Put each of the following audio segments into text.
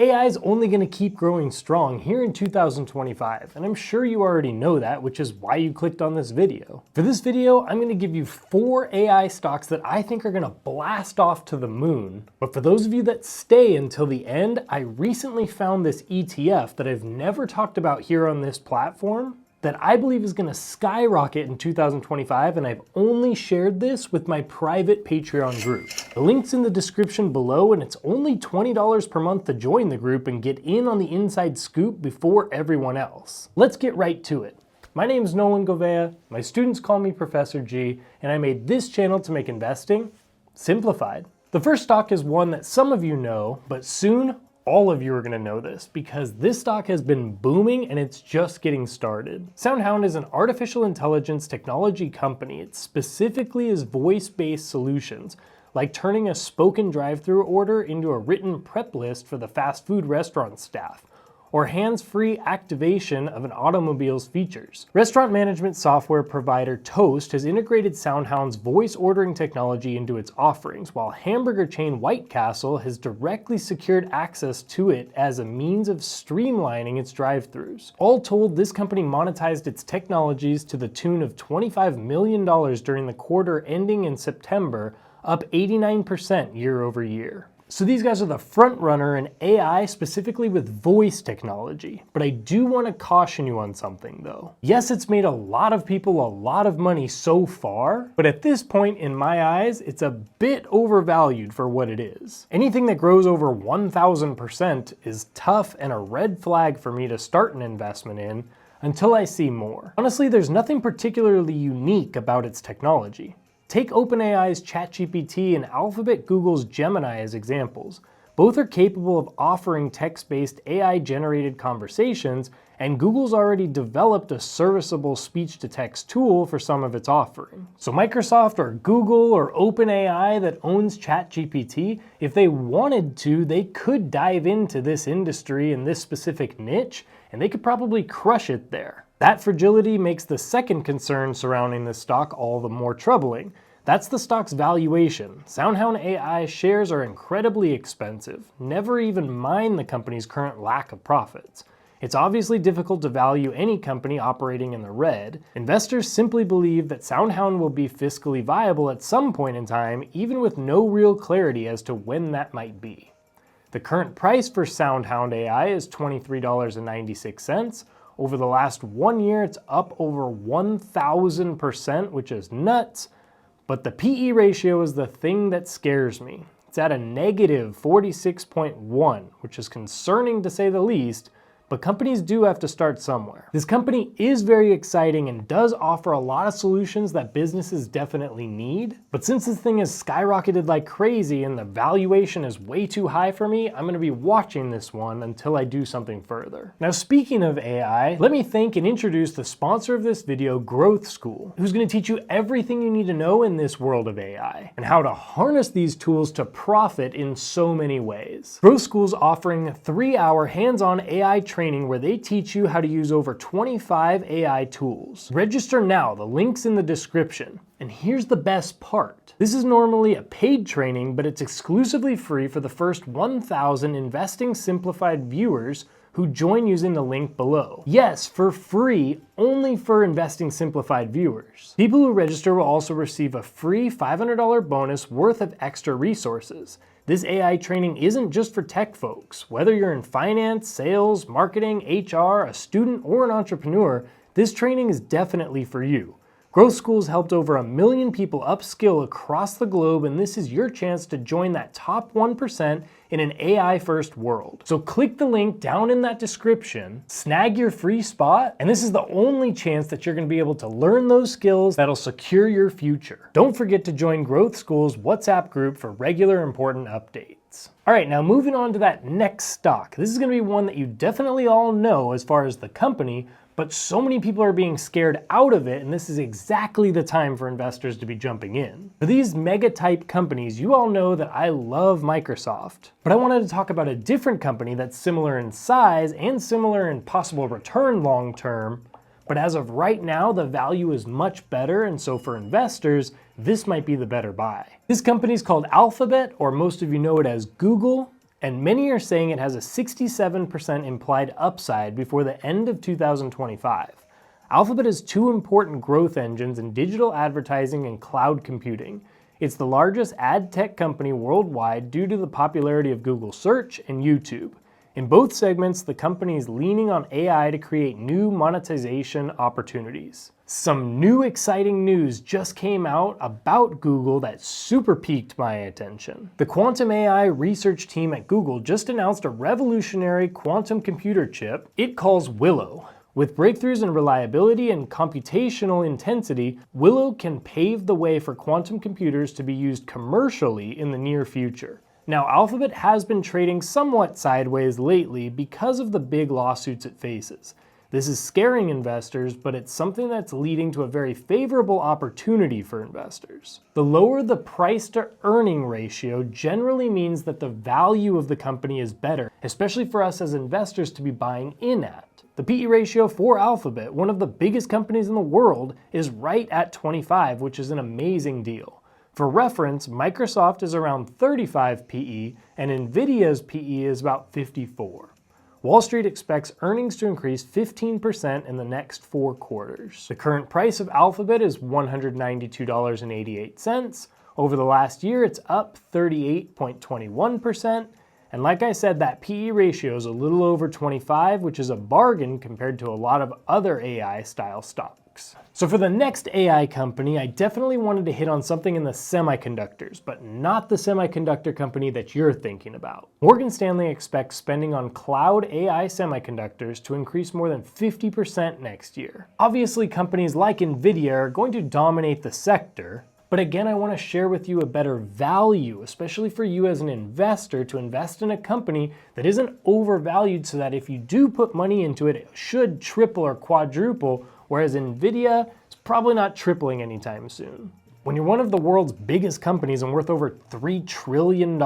AI is only going to keep growing strong here in 2025, and I'm sure you already know that, which is why you clicked on this video. For this video, I'm going to give you 4 AI stocks that I think are going to blast off to the moon. But for those of you that stay until the end, I recently found this ETF that I've never talked about here on this platform that I believe is going to skyrocket in 2025, and I've only shared this with my private Patreon group. The link's in the description below, and it's only $20 per month to join the group and get in on the inside scoop before everyone else. Let's get right to it. My name is Nolan Govea, my students call me Professor G, and I made this channel to make investing simplified. The first stock is one that some of you know, but soon all of you are going to know this because this stock has been booming and it's just getting started. SoundHound is an artificial intelligence technology company. It specifically is voice-based solutions, like turning a spoken drive-through order into a written prep list for the fast food restaurant staff, or hands-free activation of an automobile's features. Restaurant management software provider Toast has integrated SoundHound's voice ordering technology into its offerings, while hamburger chain White Castle has directly secured access to it as a means of streamlining its drive-thrus. All told, this company monetized its technologies to the tune of $25 million during the quarter ending in September, up 89% year over year. So these guys are the front runner in AI, specifically with voice technology. But I do want to caution you on something though. Yes, it's made a lot of people a lot of money so far, but at this point in my eyes, it's a bit overvalued for what it is. Anything that grows over 1,000% is tough and a red flag for me to start an investment in until I see more. Honestly, there's nothing particularly unique about its technology. Take OpenAI's ChatGPT and Alphabet Google's Gemini as examples. Both are capable of offering text-based AI-generated conversations, and Google's already developed a serviceable speech-to-text tool for some of its offerings. So Microsoft or Google or OpenAI that owns ChatGPT, if they wanted to, they could dive into this industry in this specific niche, and they could probably crush it there. That fragility makes the second concern surrounding this stock all the more troubling. That's the stock's valuation. SoundHound AI shares are incredibly expensive. Never even mind the company's current lack of profits. It's obviously difficult to value any company operating in the red. Investors simply believe that SoundHound will be fiscally viable at some point in time, even with no real clarity as to when that might be. The current price for SoundHound AI is $23.96. Over the last 1 year, it's up over 1,000%, which is nuts. But the PE ratio is the thing that scares me. It's at a negative 46.1, which is concerning to say the least, but companies do have to start somewhere. This company is very exciting and does offer a lot of solutions that businesses definitely need. But since this thing has skyrocketed like crazy and the valuation is way too high for me, I'm gonna be watching this one until I do something further. Now, speaking of AI, let me thank and introduce the sponsor of this video, Growth School, who's gonna teach you everything you need to know in this world of AI and how to harness these tools to profit in so many ways. Growth School's offering a 3-hour hands-on AI training where they teach you how to use over 25 AI tools. Register now, the link's in the description. And here's the best part. This is normally a paid training, but it's exclusively free for the first 1,000 Investing Simplified viewers who join using the link below. Yes, for free, only for Investing Simplified viewers. People who register will also receive a free $500 bonus worth of extra resources. This AI training isn't just for tech folks. Whether you're in finance, sales, marketing, HR, a student, or an entrepreneur, this training is definitely for you. Growth School's helped over 1 million people upskill across the globe, and this is your chance to join that top 1% in an AI-first world. So click the link down in that description, snag your free spot, and this is the only chance that you're gonna be able to learn those skills that'll secure your future. Don't forget to join Growth School's WhatsApp group for regular important updates. All right, now moving on to that next stock. This is gonna be one that you definitely all know as far as the company, but so many people are being scared out of it, and this is exactly the time for investors to be jumping in. For these mega type companies, you all know that I love Microsoft, but I wanted to talk about a different company that's similar in size and similar in possible return long term, but as of right now, the value is much better, and so for investors, this might be the better buy. This company is called Alphabet, or most of you know it as Google, and many are saying it has a 67% implied upside before the end of 2025. Alphabet has two important growth engines in digital advertising and cloud computing. It's the largest ad tech company worldwide due to the popularity of Google Search and YouTube. In both segments, the company is leaning on AI to create new monetization opportunities. Some new exciting news just came out about Google that super piqued my attention. The quantum AI research team at Google just announced a revolutionary quantum computer chip it calls Willow. With breakthroughs in reliability and computational intensity, Willow can pave the way for quantum computers to be used commercially in the near future. Now, Alphabet has been trading somewhat sideways lately because of the big lawsuits it faces. This is scaring investors, but it's something that's leading to a very favorable opportunity for investors. The lower the price to earning ratio generally means that the value of the company is better, especially for us as investors to be buying in at. The PE ratio for Alphabet, one of the biggest companies in the world, is right at 25, which is an amazing deal. For reference, Microsoft is around 35 PE, and Nvidia's PE is about 54. Wall Street expects earnings to increase 15% in the next 4 quarters. The current price of Alphabet is $192.88. Over the last year, it's up 38.21%. And like I said, that PE ratio is a little over 25, which is a bargain compared to a lot of other AI-style stocks. So for the next AI company, I definitely wanted to hit on something in the semiconductors, but not the semiconductor company that you're thinking about. Morgan Stanley expects spending on cloud AI semiconductors to increase more than 50% next year. Obviously, companies like Nvidia are going to dominate the sector, but again, I want to share with you a better value, especially for you as an investor, to invest in a company that isn't overvalued so that if you do put money into it, it should triple or quadruple, whereas Nvidia is probably not tripling anytime soon. When you're one of the world's biggest companies and worth over $3 trillion,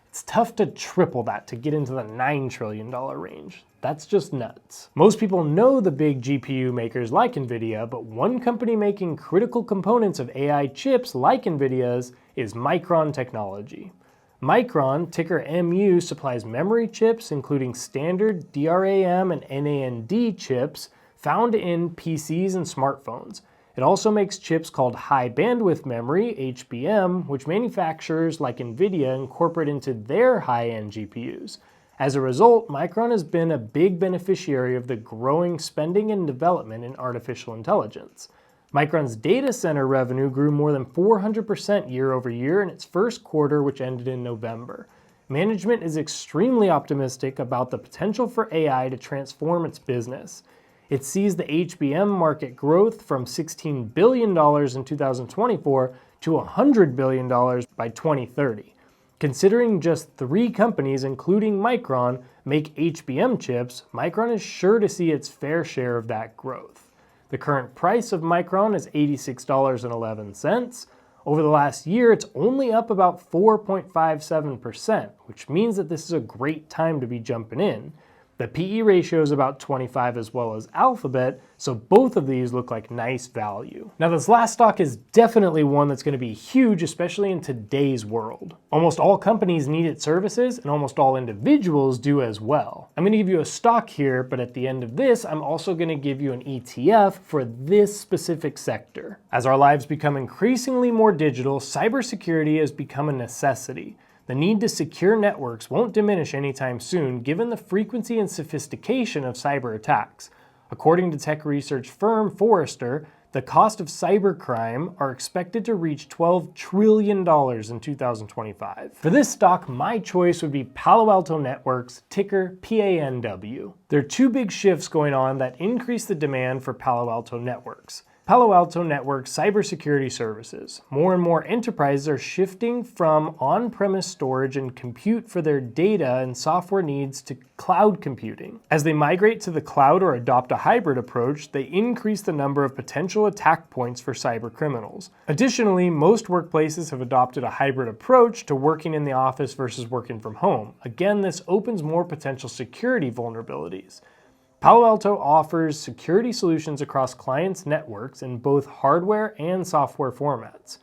it's tough to triple that to get into the $9 trillion range. That's just nuts. Most people know the big GPU makers like Nvidia, but one company making critical components of AI chips like Nvidia's is Micron Technology. Micron, ticker MU, supplies memory chips including standard DRAM and NAND chips found in PCs and smartphones. It also makes chips called high bandwidth memory, HBM, which manufacturers like Nvidia incorporate into their high-end GPUs. As a result, Micron has been a big beneficiary of the growing spending and development in artificial intelligence. Micron's data center revenue grew more than 400% year over year in its first quarter, which ended in November. Management is extremely optimistic about the potential for AI to transform its business. It sees the HBM market growth from $16 billion in 2024 to $100 billion by 2030. Considering just 3 companies, including Micron, make HBM chips, Micron is sure to see its fair share of that growth. The current price of Micron is $86.11. Over the last year, it's only up about 4.57%, which means that this is a great time to be jumping in. The PE ratio is about 25 as well as Alphabet, so both of these look like nice value. Now, this last stock is definitely one that's going to be huge, especially in today's world. Almost all companies need its services, and almost all individuals do as well. I'm going to give you a stock here, but at the end of this, I'm also going to give you an ETF for this specific sector. As our lives become increasingly more digital, cybersecurity has become a necessity. The need to secure networks won't diminish anytime soon, given the frequency and sophistication of cyber attacks. According to tech research firm Forrester, the cost of cybercrime are expected to reach $12 trillion in 2025. For this stock, my choice would be Palo Alto Networks, ticker PANW. There are 2 big shifts going on that increase the demand for Palo Alto Networks. Palo Alto Networks cybersecurity services. More and more enterprises are shifting from on-premise storage and compute for their data and software needs to cloud computing. As they migrate to the cloud or adopt a hybrid approach, they increase the number of potential attack points for cyber criminals. Additionally, most workplaces have adopted a hybrid approach to working in the office versus working from home. Again, this opens more potential security vulnerabilities. Palo Alto offers security solutions across clients' networks in both hardware and software formats.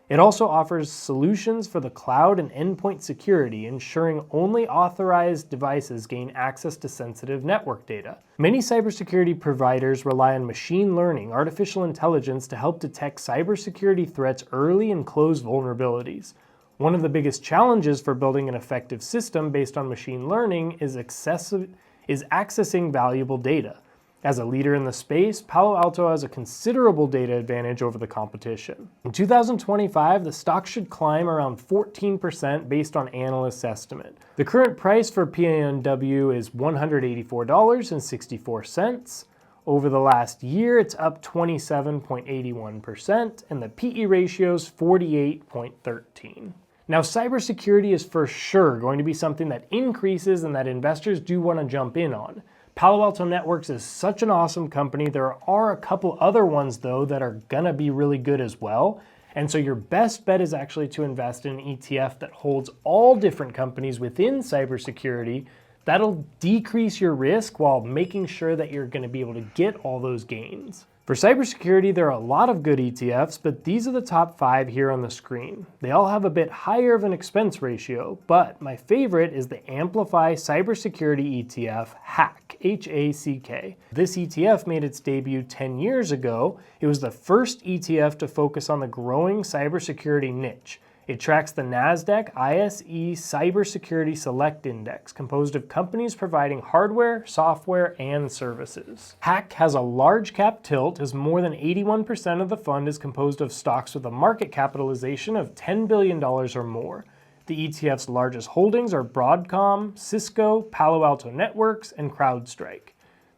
It also offers solutions for the cloud and endpoint security, ensuring only authorized devices gain access to sensitive network data. Many cybersecurity providers rely on machine learning, artificial intelligence to help detect cybersecurity threats early and close vulnerabilities. One of the biggest challenges for building an effective system based on machine learning is accessing valuable data. As a leader in the space, Palo Alto has a considerable data advantage over the competition. In 2025, the stock should climb around 14% based on analysts' estimate. The current price for PNW is $184.64. Over the last year, it's up 27.81%, and the PE ratio is 48.13. Now, cybersecurity is for sure going to be something that increases and that investors do want to jump in on. Palo Alto Networks is such an awesome company. There are a couple other ones though that are gonna be really good as well. And so your best bet is actually to invest in an ETF that holds all different companies within cybersecurity. That'll decrease your risk while making sure that you're gonna be able to get all those gains. For cybersecurity, there are a lot of good ETFs, but these are the top 5 here on the screen. They all have a bit higher of an expense ratio, but my favorite is the Amplify Cybersecurity ETF, HACK, H-A-C-K. This ETF made its debut 10 years ago. It was the first ETF to focus on the growing cybersecurity niche. It tracks the NASDAQ ISE Cybersecurity Select Index, composed of companies providing hardware, software, and services. HACK has a large cap tilt, as more than 81% of the fund is composed of stocks with a market capitalization of $10 billion or more. The ETF's largest holdings are Broadcom, Cisco, Palo Alto Networks, and CrowdStrike.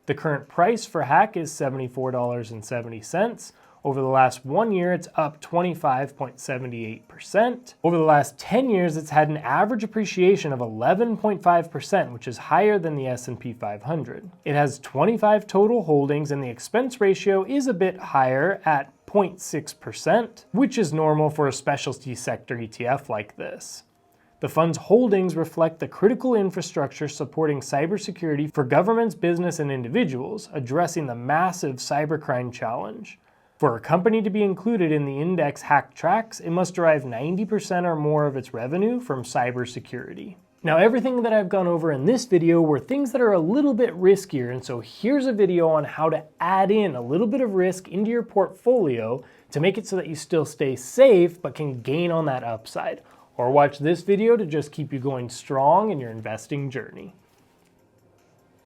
The current price for HACK is $74.70. Over the last 1 year, it's up 25.78%. Over the last 10 years, it's had an average appreciation of 11.5%, which is higher than the S&P 500. It has 25 total holdings, and the expense ratio is a bit higher at 0.6%, which is normal for a specialty sector ETF like this. The fund's holdings reflect the critical infrastructure supporting cybersecurity for governments, business, and individuals, addressing the massive cybercrime challenge. For a company to be included in the index HACK tracks, it must derive 90% or more of its revenue from cybersecurity. Now, everything that I've gone over in this video were things that are a little bit riskier, and so here's a video on how to add in a little bit of risk into your portfolio to make it so that you still stay safe but can gain on that upside. Or watch this video to just keep you going strong in your investing journey.